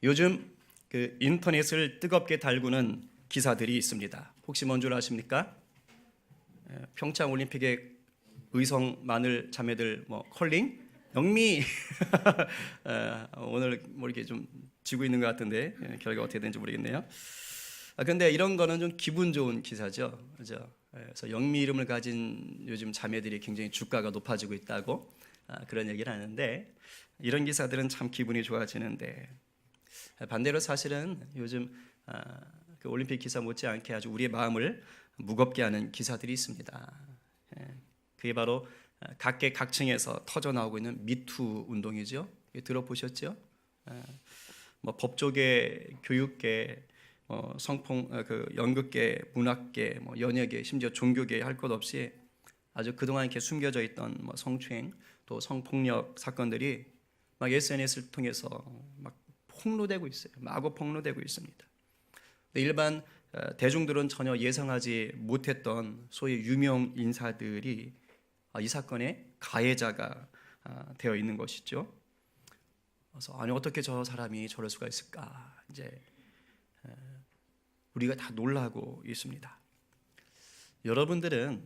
요즘 그 인터넷을 뜨겁게 달구는 기사들이 있습니다. 혹시 뭔 줄 아십니까? 평창 올림픽의 의성 마늘 자매들 컬링 영미 오늘 이렇게 좀 지고 있는 것 같은데 결과 어떻게 되는지 모르겠네요. 근데 이런 거는 좀 기분 좋은 기사죠, 그죠? 그래서 영미 이름을 가진 요즘 자매들이 굉장히 주가가 높아지고 있다고 그런 얘기를 하는데, 이런 기사들은 참 기분이 좋아지는데, 반대로 사실은 요즘 그 올림픽 기사 못지않게 아주 우리의 마음을 무겁게 하는 기사들이 있습니다. 그게 바로 각계각층에서 터져 나오고 있는 미투 운동이죠. 들어보셨죠? 법조계, 교육계, 연극계, 문학계, 연예계, 심지어 종교계 할 것 없이 아주 그동안 이렇게 숨겨져 있던 성추행 또 성폭력 사건들이 막 SNS를 통해서 막 폭로되고 있어요. 마구 폭로되고 있습니다. 근데 일반 대중들은 전혀 예상하지 못했던 소위 유명 인사들이 이 사건의 가해자가 되어 있는 것이죠. 그래서 아니 어떻게 저 사람이 저럴 수가 있을까, 이제 우리가 다 놀라고 있습니다. 여러분들은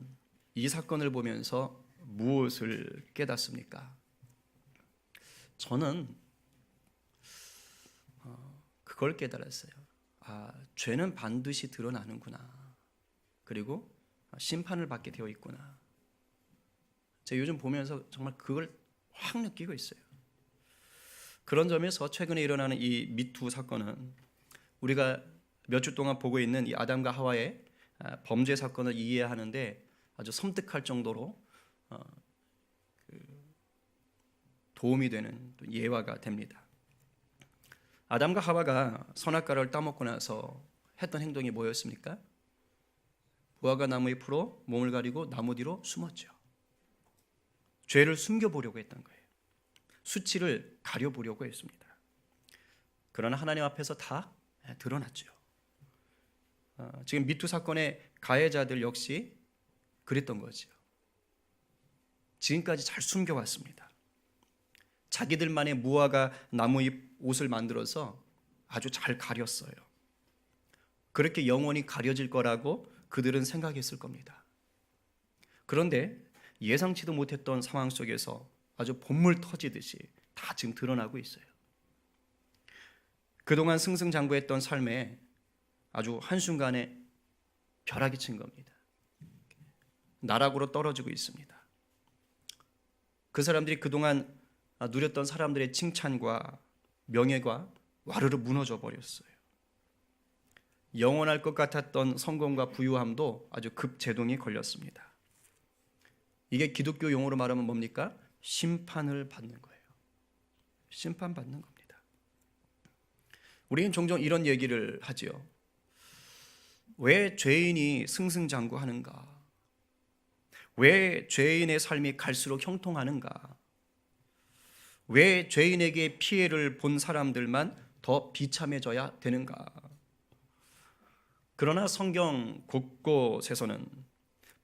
이 사건을 보면서 무엇을 깨닫습니까? 저는 그걸 깨달았어요. 죄는 반드시 드러나는구나. 그리고 심판을 받게 되어 있구나. 제가 요즘 보면서 정말 그걸 확 느끼고 있어요. 그런 점에서 최근에 일어나는 이 미투 사건은 우리가 몇 주 동안 보고 있는 이 아담과 하와의 범죄 사건을 이해하는데 아주 섬뜩할 정도로 도움이 되는 예화가 됩니다. 아담과 하와가 선악과를 따먹고 나서 했던 행동이 뭐였습니까? 무화과 나무 잎으로 몸을 가리고 나무 뒤로 숨었죠. 죄를 숨겨보려고 했던 거예요. 수치를 가려보려고 했습니다. 그러나 하나님 앞에서 다 드러났죠. 지금 미투 사건의 가해자들 역시 그랬던 거죠. 지금까지 잘 숨겨왔습니다. 자기들만의 무화과 나무잎 옷을 만들어서 아주 잘 가렸어요. 그렇게 영원히 가려질 거라고 그들은 생각했을 겁니다. 그런데 예상치도 못했던 상황 속에서 아주 본물 터지듯이 다 지금 드러나고 있어요. 그동안 승승장구했던 삶에 아주 한순간에 벼락이 친 겁니다. 나락으로 떨어지고 있습니다. 그 사람들이 그동안 누렸던 사람들의 칭찬과 명예가 와르르 무너져 버렸어요. 영원할 것 같았던 성공과 부유함도 아주 급제동이 걸렸습니다. 이게 기독교 용어로 말하면 뭡니까? 심판을 받는 거예요. 심판받는 겁니다. 우리는 종종 이런 얘기를 하지요. 왜 죄인이 승승장구하는가? 왜 죄인의 삶이 갈수록 형통하는가? 왜 죄인에게 피해를 본 사람들만 더 비참해져야 되는가? 그러나 성경 곳곳에서는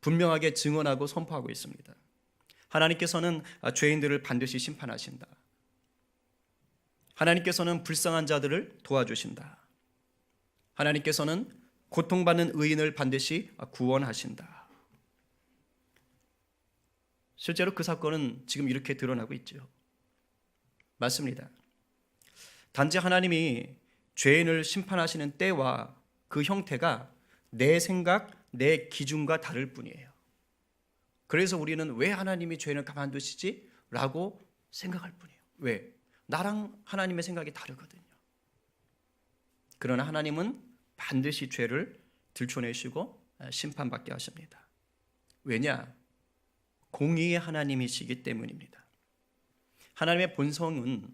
분명하게 증언하고 선포하고 있습니다. 하나님께서는 죄인들을 반드시 심판하신다. 하나님께서는 불쌍한 자들을 도와주신다. 하나님께서는 고통받는 의인을 반드시 구원하신다. 실제로 그 사건은 지금 이렇게 드러나고 있죠. 맞습니다. 단지 하나님이 죄인을 심판하시는 때와 그 형태가 내 생각, 내 기준과 다를 뿐이에요. 그래서 우리는 왜 하나님이 죄인을 가만두시지? 라고 생각할 뿐이에요. 왜? 나랑 하나님의 생각이 다르거든요. 그러나 하나님은 반드시 죄를 들춰내시고 심판받게 하십니다. 왜냐? 공의의 하나님이시기 때문입니다. 하나님의 본성은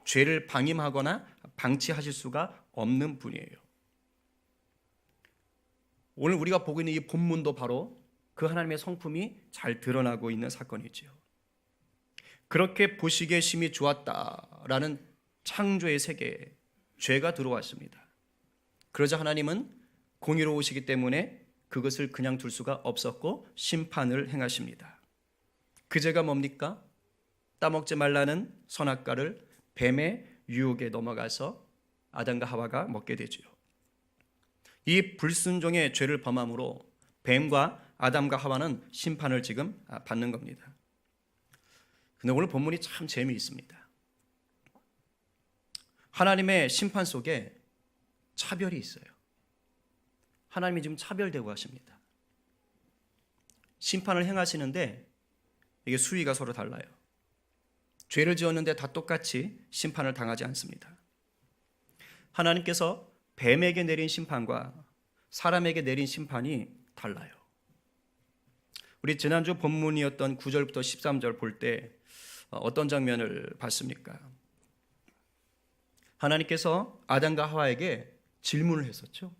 죄를 방임하거나 방치하실 수가 없는 분이에요. 오늘 우리가 보고 있는 이 본문도 바로 그 하나님의 성품이 잘 드러나고 있는 사건이지요. 그렇게 보시기에 심히 좋았다라는 창조의 세계에 죄가 들어왔습니다. 그러자 하나님은 공의로우시기 때문에 그것을 그냥 둘 수가 없었고 심판을 행하십니다. 그 죄가 뭡니까? 따먹지 말라는 선악과를 뱀의 유혹에 넘어가서 아담과 하와가 먹게 되지요. 이 불순종의 죄를 범함으로 뱀과 아담과 하와는 심판을 지금 받는 겁니다. 근데 오늘 본문이 참 재미있습니다. 하나님의 심판 속에 차별이 있어요. 하나님이 지금 차별되고 하십니다. 심판을 행하시는데 이게 수위가 서로 달라요. 죄를 지었는데 다 똑같이 심판을 당하지 않습니다. 하나님께서 뱀에게 내린 심판과 사람에게 내린 심판이 달라요. 우리 지난주 본문이었던 9절부터 13절 볼 때 어떤 장면을 봤습니까? 하나님께서 아담과 하와에게 질문을 했었죠.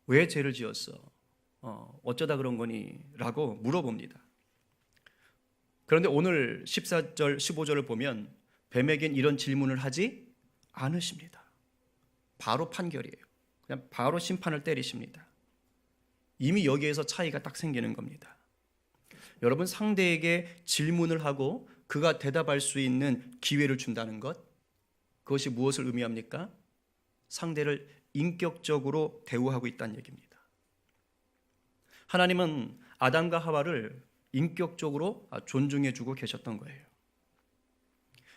왜 죄를 지었어? 어쩌다 그런 거니? 라고 물어봅니다. 그런데 오늘 14절, 15절을 보면 뱀에겐 이런 질문을 하지 않으십니다. 바로 판결이에요. 그냥 바로 심판을 때리십니다. 이미 여기에서 차이가 딱 생기는 겁니다. 여러분, 상대에게 질문을 하고 그가 대답할 수 있는 기회를 준다는 것, 그것이 무엇을 의미합니까? 상대를 인격적으로 대우하고 있다는 얘기입니다. 하나님은 아담과 하와를 인격적으로 존중해주고 계셨던 거예요.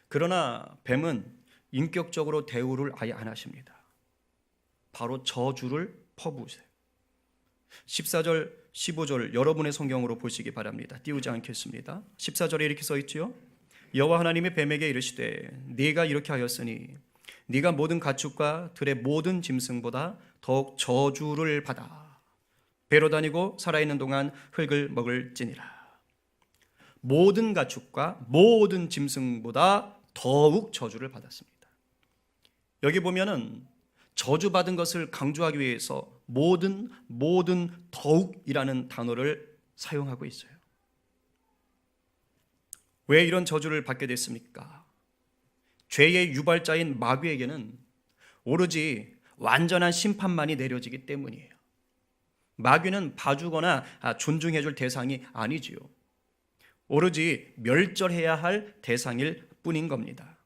그러나 뱀은 인격적으로 대우를 아예 안 하십니다. 바로 저주를 퍼부으세요. 14절, 15절 여러분의 성경으로 보시기 바랍니다. 띄우지 않겠습니다. 14절에 이렇게 써 있지요. 여호와 하나님이 뱀에게 이르시되 네가 이렇게 하였으니 네가 모든 가축과 들의 모든 짐승보다 더욱 저주를 받아 배로 다니고 살아있는 동안 흙을 먹을지니라. 모든 가축과 모든 짐승보다 더욱 저주를 받았습니다. 여기 보면은 저주받은 것을 강조하기 위해서 모든 더욱이라는 단어를 사용하고 있어요. 왜 이런 저주를 받게 됐습니까? 죄의 유발자인 마귀에게는 오로지 완전한 심판만이 내려지기 때문이에요. 마귀는 봐주거나 존중해줄 대상이 아니지요. 오로지 멸절해야 할 대상일 뿐인 겁니다.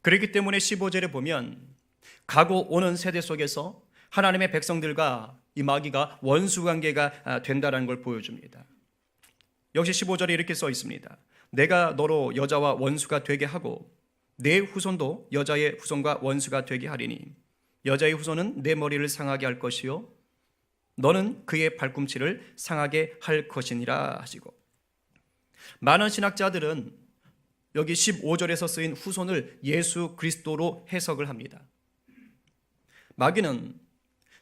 그렇기 때문에 15절에 보면 가고 오는 세대 속에서 하나님의 백성들과 이 마귀가 원수관계가 된다는 걸 보여줍니다. 역시 15절에 이렇게 써 있습니다. 내가 너로 여자와 원수가 되게 하고 내 후손도 여자의 후손과 원수가 되게 하리니 여자의 후손은 내 머리를 상하게 할 것이요 너는 그의 발꿈치를 상하게 할 것이니라 하시고, 많은 신학자들은 여기 15절에서 쓰인 후손을 예수 그리스도로 해석을 합니다. 마귀는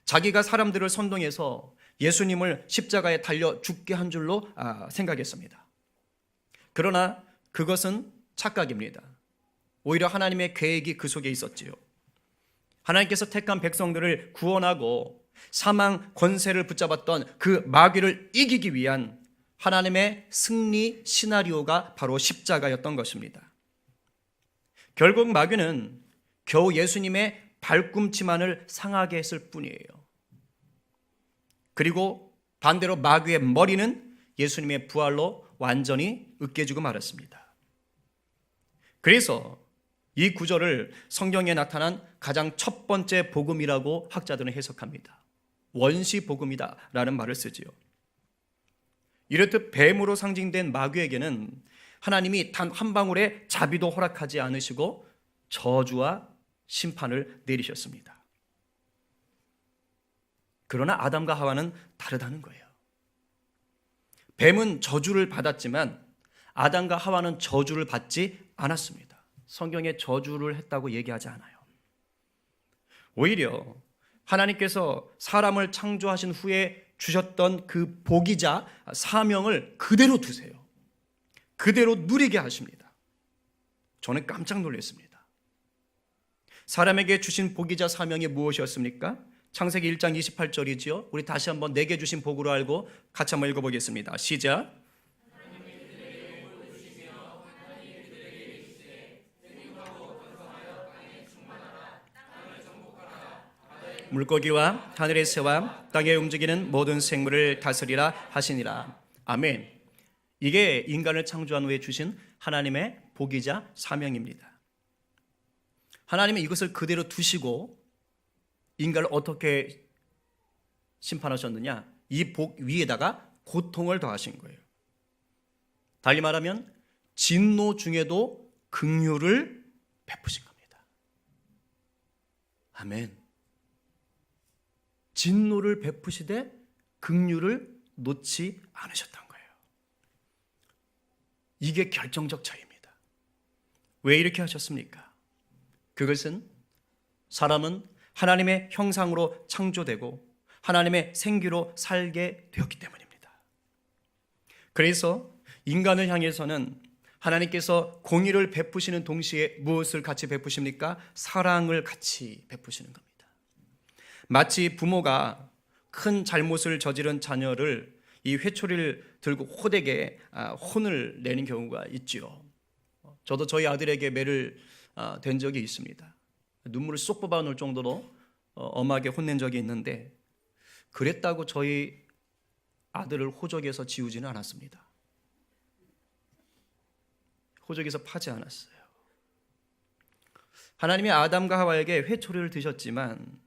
자기가 사람들을 선동해서 예수님을 십자가에 달려 죽게 한 줄로 생각했습니다. 그러나 그것은 착각입니다. 오히려 하나님의 계획이 그 속에 있었지요. 하나님께서 택한 백성들을 구원하고 사망 권세를 붙잡았던 그 마귀를 이기기 위한 하나님의 승리 시나리오가 바로 십자가였던 것입니다. 결국 마귀는 겨우 예수님의 발꿈치만을 상하게 했을 뿐이에요. 그리고 반대로 마귀의 머리는 예수님의 부활로 완전히 으깨지고 말았습니다. 그래서 이 구절을 성경에 나타난 가장 첫 번째 복음이라고 학자들은 해석합니다. 원시 복음이다라는 말을 쓰지요. 이렇듯 뱀으로 상징된 마귀에게는 하나님이 단 한 방울의 자비도 허락하지 않으시고 저주와 심판을 내리셨습니다. 그러나 아담과 하와는 다르다는 거예요. 뱀은 저주를 받았지만 아담과 하와는 저주를 받지 않았습니다. 성경에 저주를 했다고 얘기하지 않아요. 오히려 하나님께서 사람을 창조하신 후에 주셨던 그 복이자 사명을 그대로 두세요. 그대로 누리게 하십니다. 저는 깜짝 놀랐습니다. 사람에게 주신 복이자 사명이 무엇이었습니까? 창세기 1장 28절이지요. 우리 다시 한번 내게 주신 복으로 알고 같이 한번 읽어보겠습니다. 시작. 물고기와 하늘의 새와 땅에 움직이는 모든 생물을 다스리라 하시니라. 아멘. 이게 인간을 창조한 후에 주신 하나님의 복이자 사명입니다. 하나님은 이것을 그대로 두시고 인간을 어떻게 심판하셨느냐? 이 복 위에다가 고통을 더하신 거예요. 달리 말하면 진노 중에도 긍휼을 베푸신 겁니다. 아멘. 진노를 베푸시되 긍휼을 놓지 않으셨던 거예요. 이게 결정적 차이입니다. 왜 이렇게 하셨습니까? 그것은 사람은 하나님의 형상으로 창조되고 하나님의 생기로 살게 되었기 때문입니다. 그래서 인간을 향해서는 하나님께서 공의를 베푸시는 동시에 무엇을 같이 베푸십니까? 사랑을 같이 베푸시는 겁니다. 마치 부모가 큰 잘못을 저지른 자녀를 이 회초리를 들고 호되게 혼을 내는 경우가 있죠. 저도 저희 아들에게 매를 댄 적이 있습니다. 눈물을 쏙 뽑아 놓을 정도로 엄하게 혼낸 적이 있는데, 그랬다고 저희 아들을 호적에서 지우지는 않았습니다. 호적에서 파지 않았어요. 하나님이 아담과 하와에게 회초리를 드셨지만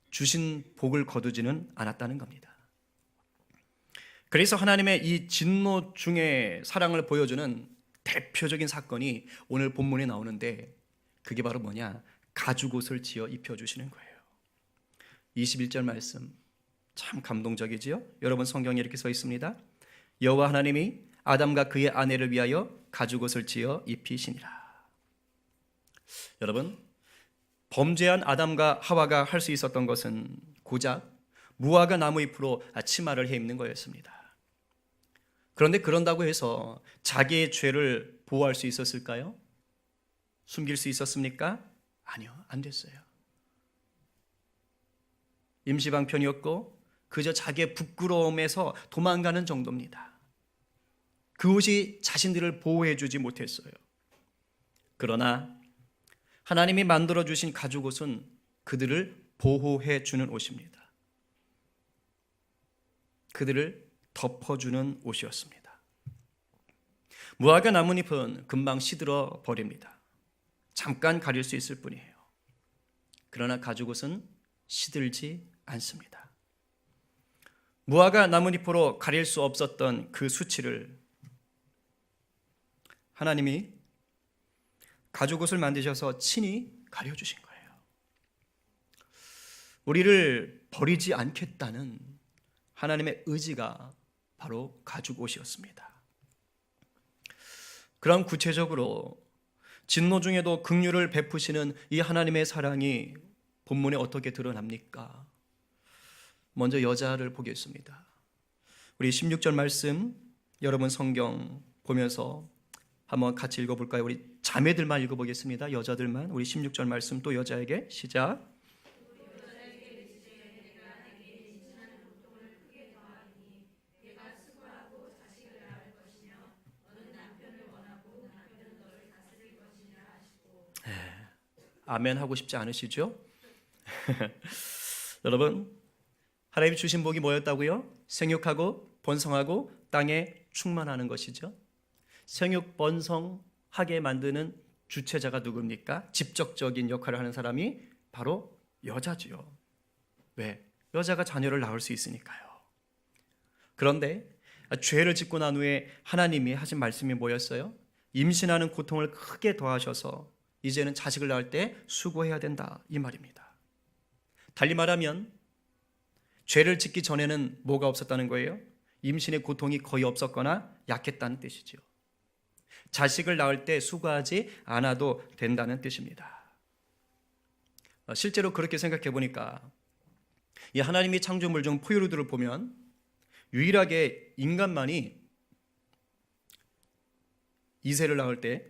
주신 복을 거두지는 않았다는 겁니다. 그래서 하나님의 이 진노 중에 사랑을 보여주는 대표적인 사건이 오늘 본문에 나오는데, 그게 바로 뭐냐? 가죽옷을 지어 입혀주시는 거예요. 21절 말씀 참 감동적이지요? 여러분, 성경에 이렇게 써 있습니다. 여호와 하나님이 아담과 그의 아내를 위하여 가죽옷을 지어 입히시니라. 여러분, 범죄한 아담과 하와가 할 수 있었던 것은 고작 무화과 나무 잎으로 치마를 해 입는 거였습니다. 그런데 그런다고 해서 자기의 죄를 보호할 수 있었을까요? 숨길 수 있었습니까? 아니요, 안 됐어요. 임시방편이었고 그저 자기의 부끄러움에서 도망가는 정도입니다. 그 옷이 자신들을 보호해 주지 못했어요. 그러나 하나님이 만들어 주신 가죽옷은 그들을 보호해 주는 옷입니다. 그들을 덮어주는 옷이었습니다. 무화과 나뭇잎은 금방 시들어 버립니다. 잠깐 가릴 수 있을 뿐이에요. 그러나 가죽옷은 시들지 않습니다. 무화과 나뭇잎으로 가릴 수 없었던 그 수치를 하나님이 가죽옷을 만드셔서 친히 가려주신 거예요. 우리를 버리지 않겠다는 하나님의 의지가 바로 가죽옷이었습니다. 그럼 구체적으로 진노 중에도 긍휼을 베푸시는 이 하나님의 사랑이 본문에 어떻게 드러납니까? 먼저 여자를 보겠습니다. 우리 16절 말씀 여러분 성경 보면서 한번 같이 읽어볼까요? 우리 자매들만 읽어보겠습니다. 여자들만. 우리 16절 말씀 또 여자에게 시작. 아멘 하고 싶지 않으시죠? 여러분, 하나님이 주신 복이 뭐였다고요? 생육하고 번성하고 땅에 충만하는 것이죠. 생육 번성하게 만드는 주체자가 누굽니까? 직접적인 역할을 하는 사람이 바로 여자지요. 왜? 여자가 자녀를 낳을 수 있으니까요. 그런데 죄를 짓고 난 후에 하나님이 하신 말씀이 뭐였어요? 임신하는 고통을 크게 더하셔서 이제는 자식을 낳을 때 수고해야 된다, 이 말입니다. 달리 말하면 죄를 짓기 전에는 뭐가 없었다는 거예요? 임신의 고통이 거의 없었거나 약했다는 뜻이죠. 자식을 낳을 때 수고하지 않아도 된다는 뜻입니다. 실제로 그렇게 생각해 보니까 이 하나님이 창조물 중 포유류들을 보면 유일하게 인간만이 이세를 낳을 때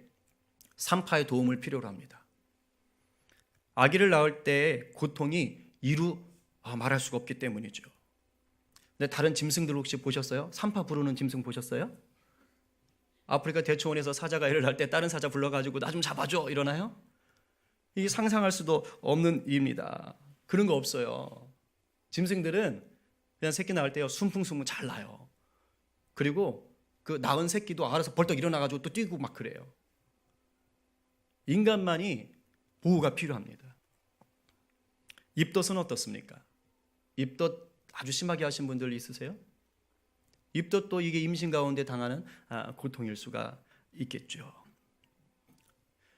산파의 도움을 필요로 합니다. 아기를 낳을 때 고통이 이루 말할 수가 없기 때문이죠. 근데 다른 짐승들 혹시 보셨어요? 산파 부르는 짐승 보셨어요? 아프리카 대초원에서 사자가 애를 낳을 때 다른 사자 불러가지고 나 좀 잡아줘 이러나요? 이게 상상할 수도 없는 일입니다. 그런 거 없어요. 짐승들은 그냥 새끼 낳을 때요 순풍순풍 잘 나요. 그리고 그 낳은 새끼도 알아서 벌떡 일어나가지고 또 뛰고 막 그래요. 인간만이 보호가 필요합니다. 입덧은 어떻습니까? 입덧 아주 심하게 하신 분들 있으세요? 입덧도 이게 임신 가운데 당하는 고통일 수가 있겠죠.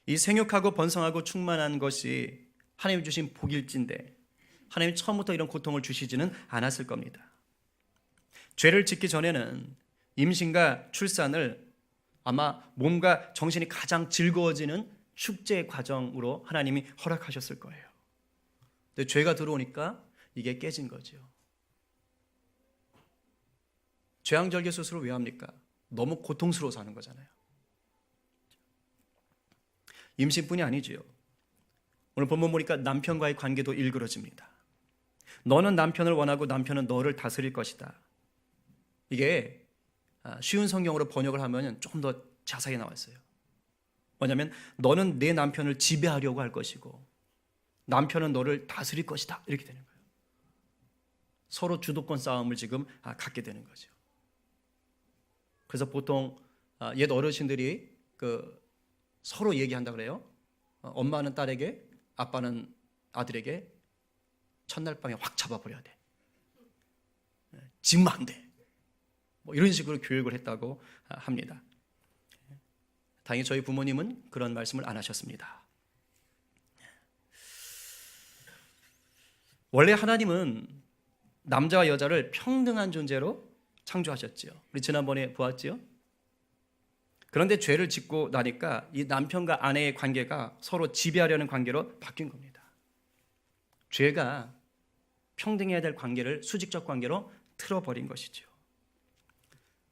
이 생육하고 번성하고 충만한 것이 하나님 주신 복일진데 하나님 처음부터 이런 고통을 주시지는 않았을 겁니다. 죄를 짓기 전에는 임신과 출산을 아마 몸과 정신이 가장 즐거워지는 축제 과정으로 하나님이 허락하셨을 거예요. 근데 죄가 들어오니까 이게 깨진 거죠. 죄앙절개 수술을 왜 합니까? 너무 고통스러워서 하는 거잖아요. 임신뿐이 아니지요. 오늘 본문 보니까 남편과의 관계도 일그러집니다. 너는 남편을 원하고 남편은 너를 다스릴 것이다. 이게 쉬운 성경으로 번역을 하면 조금 더 자세하게 나와 있어요. 뭐냐면 너는 내 남편을 지배하려고 할 것이고 남편은 너를 다스릴 것이다. 이렇게 되는 거예요. 서로 주도권 싸움을 지금 갖게 되는 거죠. 그래서 보통 옛 어르신들이 서로 얘기한다 그래요. 엄마는 딸에게, 아빠는 아들에게 첫날 밤에 확 잡아버려야 돼. 지금 안 돼. 뭐 이런 식으로 교육을 했다고 합니다. 다행히 저희 부모님은 그런 말씀을 안 하셨습니다. 원래 하나님은 남자와 여자를 평등한 존재로 창조하셨지요. 우리 지난번에 보았지요. 그런데 죄를 짓고 나니까 이 남편과 아내의 관계가 서로 지배하려는 관계로 바뀐 겁니다. 죄가 평등해야 될 관계를 수직적 관계로 틀어버린 것이죠.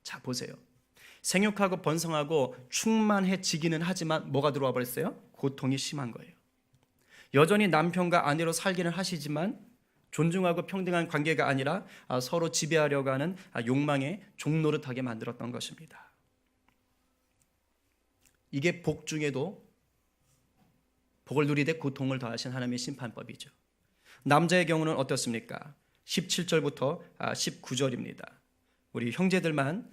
자, 보세요. 생육하고 번성하고 충만해지기는 하지만 뭐가 들어와 버렸어요? 고통이 심한 거예요. 여전히 남편과 아내로 살기는 하시지만 존중하고 평등한 관계가 아니라 서로 지배하려고 하는 욕망의 종노릇하게 만들었던 것입니다. 이게 복 중에도 복을 누리되 고통을 더하신 하나님의 심판법이죠. 남자의 경우는 어떻습니까? 17절부터 19절입니다. 우리 형제들만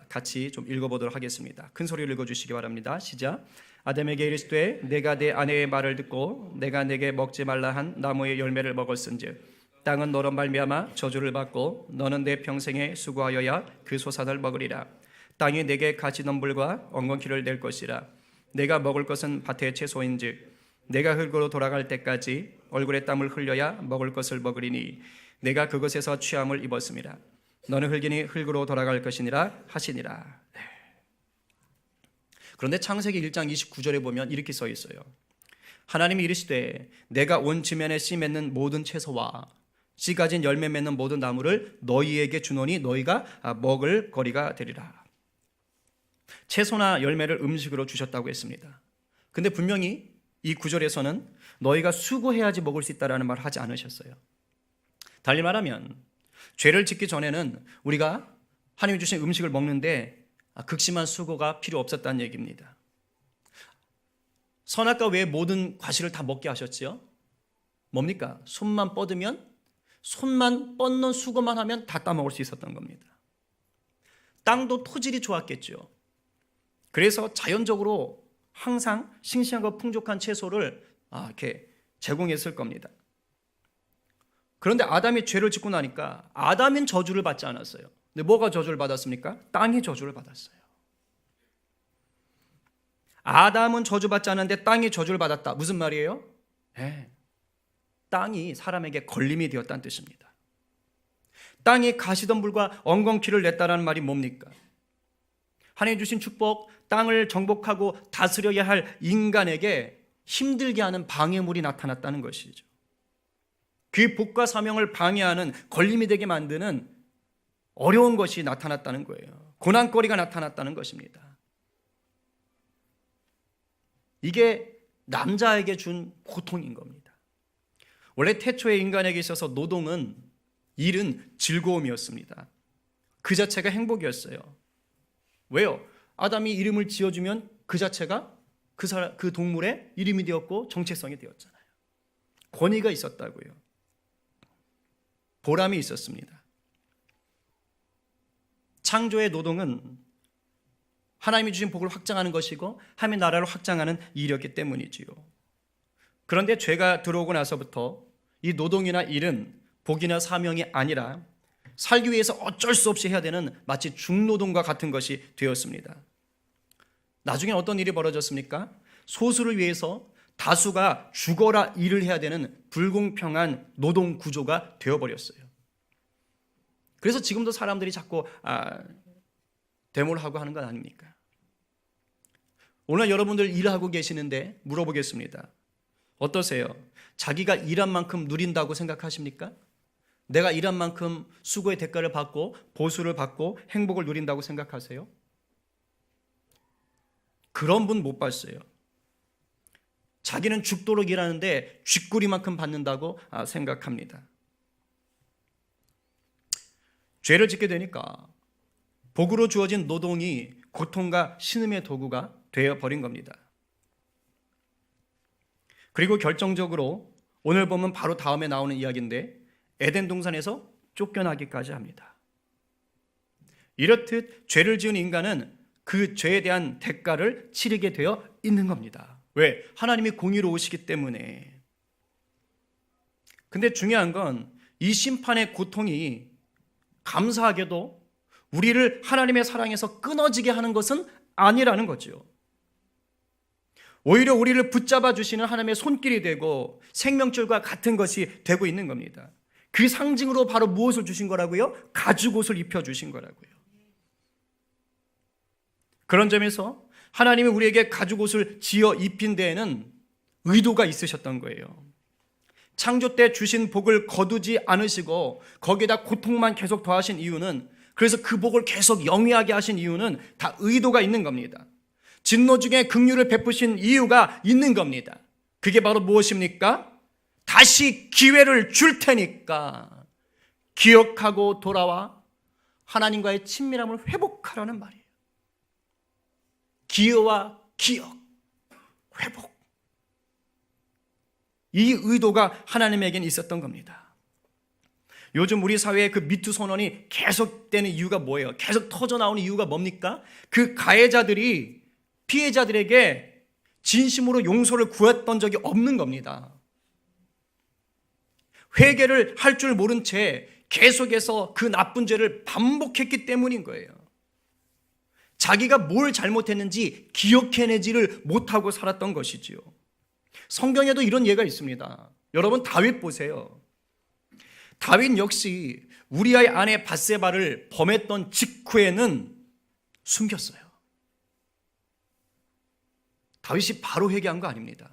같이 좀 읽어보도록 하겠습니다. 큰 소리로 읽어주시기 바랍니다. 시작. 아담에게 이르시되 내가 내 아내의 말을 듣고 내가 내게 먹지 말라 한 나무의 열매를 먹었은즉 땅은 너로 말미암아 저주를 받고 너는 내 평생에 수고하여야 그 소산을 먹으리라. 땅이 내게 가시덤불과 엉겅퀴를 낼 것이라. 내가 먹을 것은 밭의 채소인즉 내가 흙으로 돌아갈 때까지 얼굴에 땀을 흘려야 먹을 것을 먹으리니 내가 그것에서 취함을 입었음이라. 너는 흙이니 흙으로 돌아갈 것이니라 하시니라. 네. 그런데 창세기 1장 29절에 보면 이렇게 써 있어요. 하나님이 이르시되 내가 온 지면에 씨 맺는 모든 채소와 씨 가진 열매 맺는 모든 나무를 너희에게 주노니 너희가 먹을 거리가 되리라. 채소나 열매를 음식으로 주셨다고 했습니다. 근데 분명히 이 구절에서는 너희가 수고해야지 먹을 수 있다라는 말을 하지 않으셨어요. 달리 말하면 죄를 짓기 전에는 우리가 하나님이 주신 음식을 먹는데 극심한 수고가 필요 없었다는 얘기입니다. 선악과 외의 모든 과실을 다 먹게 하셨지요. 뭡니까? 손만 뻗으면, 손만 뻗는 수고만 하면 다 따먹을 수 있었던 겁니다. 땅도 토질이 좋았겠죠. 그래서 자연적으로 항상 싱싱하고 풍족한 채소를 이렇게 제공했을 겁니다. 그런데 아담이 죄를 짓고 나니까 아담은 저주를 받지 않았어요. 근데 뭐가 저주를 받았습니까? 땅이 저주를 받았어요. 아담은 저주받지 않았는데 땅이 저주를 받았다. 무슨 말이에요? 네. 땅이 사람에게 걸림이 되었다는 뜻입니다. 땅이 가시덤불과 엉겅퀴를 냈다는 말이 뭡니까? 하나님 주신 축복, 땅을 정복하고 다스려야 할 인간에게 힘들게 하는 방해물이 나타났다는 것이죠. 그 복과 사명을 방해하는, 걸림이 되게 만드는 어려운 것이 나타났다는 거예요. 고난거리가 나타났다는 것입니다. 이게 남자에게 준 고통인 겁니다. 원래 태초의 인간에게 있어서 노동은, 일은 즐거움이었습니다. 그 자체가 행복이었어요. 왜요? 아담이 이름을 지어주면 그 자체가 그 동물의 이름이 되었고 정체성이 되었잖아요. 권위가 있었다고요. 보람이 있었습니다. 창조의 노동은 하나님이 주신 복을 확장하는 것이고 하나님의 나라를 확장하는 일이었기 때문이지요. 그런데 죄가 들어오고 나서부터 이 노동이나 일은 복이나 사명이 아니라 살기 위해서 어쩔 수 없이 해야 되는 마치 중노동과 같은 것이 되었습니다. 나중에 어떤 일이 벌어졌습니까? 소수를 위해서 다수가 죽어라 일을 해야 되는 불공평한 노동 구조가 되어버렸어요. 그래서 지금도 사람들이 자꾸 데모를 하고 하는 건 아닙니까? 오늘 여러분들 일하고 계시는데 물어보겠습니다. 어떠세요? 자기가 일한 만큼 누린다고 생각하십니까? 내가 일한 만큼 수고의 대가를 받고 보수를 받고 행복을 누린다고 생각하세요? 그런 분 못 봤어요. 자기는 죽도록 일하는데 쥐꼬리만큼 받는다고 생각합니다. 죄를 짓게 되니까 복으로 주어진 노동이 고통과 신음의 도구가 되어버린 겁니다. 그리고 결정적으로 오늘 보면 바로 다음에 나오는 이야기인데 에덴 동산에서 쫓겨나기까지 합니다. 이렇듯 죄를 지은 인간은 그 죄에 대한 대가를 치르게 되어 있는 겁니다. 왜? 하나님이 공의로우시기 때문에. 근데 중요한 건 이 심판의 고통이 감사하게도 우리를 하나님의 사랑에서 끊어지게 하는 것은 아니라는 거죠. 오히려 우리를 붙잡아 주시는 하나님의 손길이 되고 생명줄과 같은 것이 되고 있는 겁니다. 그 상징으로 바로 무엇을 주신 거라고요? 가죽옷을 입혀주신 거라고요. 그런 점에서 하나님이 우리에게 가죽옷을 지어 입힌 데에는 의도가 있으셨던 거예요. 창조 때 주신 복을 거두지 않으시고 거기에다 고통만 계속 더하신 이유는, 그래서 그 복을 계속 영위하게 하신 이유는 다 의도가 있는 겁니다. 진노 중에 긍휼을 베푸신 이유가 있는 겁니다. 그게 바로 무엇입니까? 다시 기회를 줄 테니까 기억하고 돌아와 하나님과의 친밀함을 회복하라는 말이에요. 기여와 기억, 회복. 이 의도가 하나님에겐 있었던 겁니다. 요즘 우리 사회에 그 미투 선언이 계속되는 이유가 뭐예요? 계속 터져나오는 이유가 뭡니까? 그 가해자들이 피해자들에게 진심으로 용서를 구했던 적이 없는 겁니다. 회개를 할 줄 모른 채 계속해서 그 나쁜 죄를 반복했기 때문인 거예요. 자기가 뭘 잘못했는지 기억해내지를 못하고 살았던 것이지요. 성경에도 이런 예가 있습니다. 여러분 다윗 보세요. 다윗 역시 우리아의 아내 밧세바를 범했던 직후에는 숨겼어요. 다윗이 바로 회개한 거 아닙니다.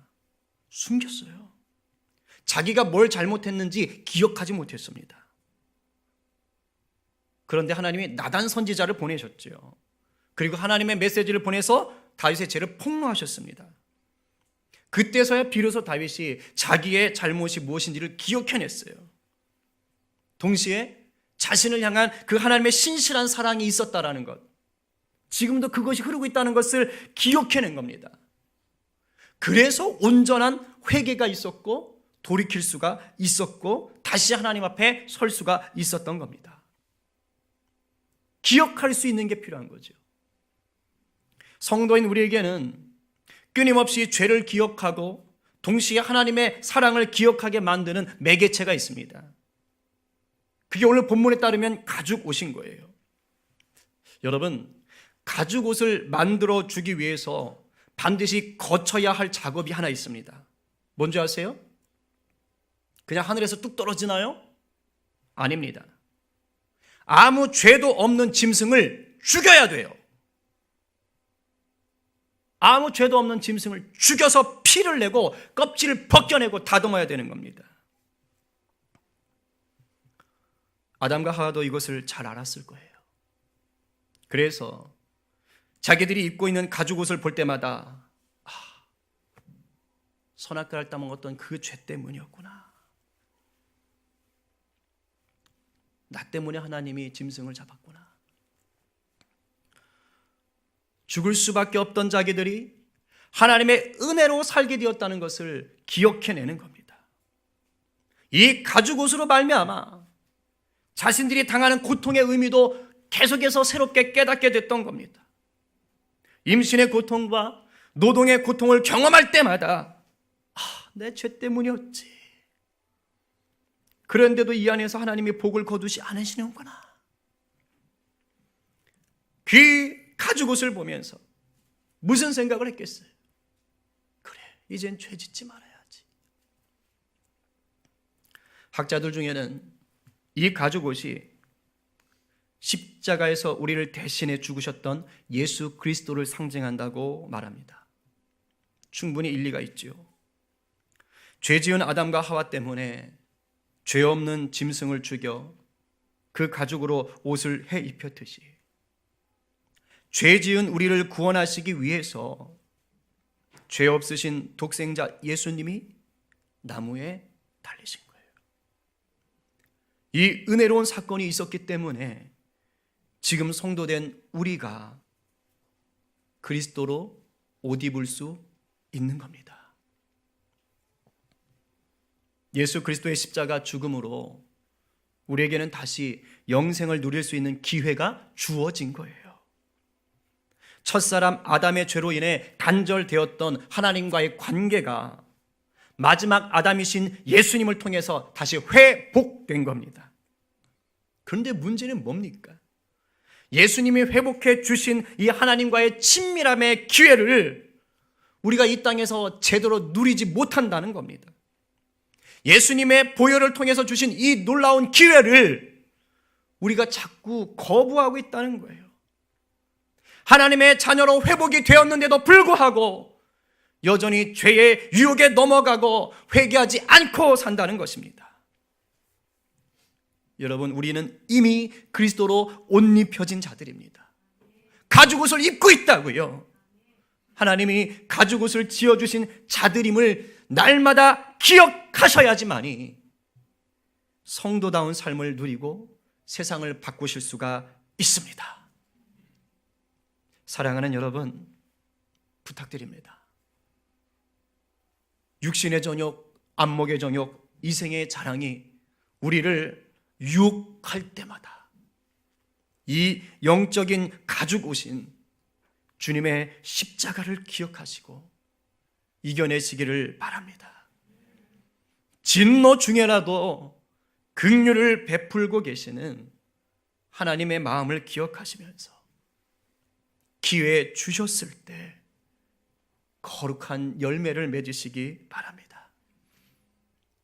숨겼어요. 자기가 뭘 잘못했는지 기억하지 못했습니다. 그런데 하나님이 나단 선지자를 보내셨죠. 그리고 하나님의 메시지를 보내서 다윗의 죄를 폭로하셨습니다. 그때서야 비로소 다윗이 자기의 잘못이 무엇인지를 기억해냈어요. 동시에 자신을 향한 그 하나님의 신실한 사랑이 있었다라는 것, 지금도 그것이 흐르고 있다는 것을 기억해낸 겁니다. 그래서 온전한 회개가 있었고 돌이킬 수가 있었고 다시 하나님 앞에 설 수가 있었던 겁니다. 기억할 수 있는 게 필요한 거죠. 성도인 우리에게는 끊임없이 죄를 기억하고 동시에 하나님의 사랑을 기억하게 만드는 매개체가 있습니다. 그게 오늘 본문에 따르면 가죽옷인 거예요. 여러분, 가죽옷을 만들어 주기 위해서 반드시 거쳐야 할 작업이 하나 있습니다. 뭔지 아세요? 그냥 하늘에서 뚝 떨어지나요? 아닙니다. 아무 죄도 없는 짐승을 죽여야 돼요. 아무 죄도 없는 짐승을 죽여서 피를 내고 껍질을 벗겨내고 다듬어야 되는 겁니다. 아담과 하와도 이것을 잘 알았을 거예요. 그래서 자기들이 입고 있는 가죽옷을 볼 때마다 선악과를 따먹었던 그 죄 때문이었구나. 나 때문에 하나님이 짐승을 잡았구나. 죽을 수밖에 없던 자기들이 하나님의 은혜로 살게 되었다는 것을 기억해내는 겁니다. 이 가죽옷으로 말미암아 자신들이 당하는 고통의 의미도 계속해서 새롭게 깨닫게 됐던 겁니다. 임신의 고통과 노동의 고통을 경험할 때마다 내 죄 때문이었지. 그런데도 이 안에서 하나님이 복을 거두지 않으시는구나. 그 가죽옷을 보면서 무슨 생각을 했겠어요? 그래, 이젠 죄 짓지 말아야지. 학자들 중에는 이 가죽옷이 십자가에서 우리를 대신해 죽으셨던 예수 그리스도를 상징한다고 말합니다. 충분히 일리가 있지요. 죄 지은 아담과 하와 때문에 죄 없는 짐승을 죽여 그 가죽으로 옷을 해 입혔듯이 죄 지은 우리를 구원하시기 위해서 죄 없으신 독생자 예수님이 나무에 달리신 거예요. 이 은혜로운 사건이 있었기 때문에 지금 성도된 우리가 그리스도로 옷 입을 수 있는 겁니다. 예수 그리스도의 십자가 죽음으로 우리에게는 다시 영생을 누릴 수 있는 기회가 주어진 거예요. 첫사람 아담의 죄로 인해 단절되었던 하나님과의 관계가 마지막 아담이신 예수님을 통해서 다시 회복된 겁니다. 그런데 문제는 뭡니까? 예수님이 회복해 주신 이 하나님과의 친밀함의 기회를 우리가 이 땅에서 제대로 누리지 못한다는 겁니다. 예수님의 보혈을 통해서 주신 이 놀라운 기회를 우리가 자꾸 거부하고 있다는 거예요. 하나님의 자녀로 회복이 되었는데도 불구하고 여전히 죄의 유혹에 넘어가고 회개하지 않고 산다는 것입니다. 여러분, 우리는 이미 그리스도로 옷 입혀진 자들입니다. 가죽옷을 입고 있다고요. 하나님이 가죽옷을 지어주신 자들임을 날마다 기억하셔야지만이 성도다운 삶을 누리고 세상을 바꾸실 수가 있습니다. 사랑하는 여러분, 부탁드립니다. 육신의 정욕, 안목의 정욕, 이생의 자랑이 우리를 유혹할 때마다 이 영적인 가죽옷인 주님의 십자가를 기억하시고 이겨내시기를 바랍니다. 진노 중에라도 긍휼을 베풀고 계시는 하나님의 마음을 기억하시면서 기회 주셨을 때 거룩한 열매를 맺으시기 바랍니다.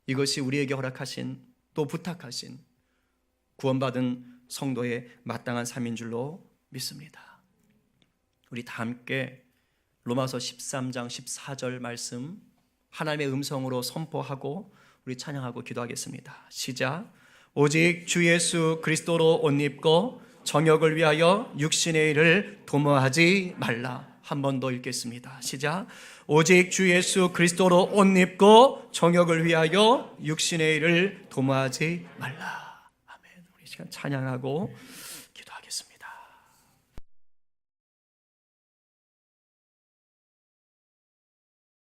이것이 우리에게 허락하신 또 부탁하신 구원받은 성도의 마땅한 삶인 줄로 믿습니다. 우리 다 함께 로마서 13장 14절 말씀 하나님의 음성으로 선포하고 우리 찬양하고 기도하겠습니다. 시작. 오직 주 예수 그리스도로 옷 입고 정욕을 위하여 육신의 일을 도모하지 말라. 한 번 더 읽겠습니다. 시작. 오직 주 예수 그리스도로 옷 입고 정욕을 위하여 육신의 일을 도모하지 말라. 아멘. 우리 시간 찬양하고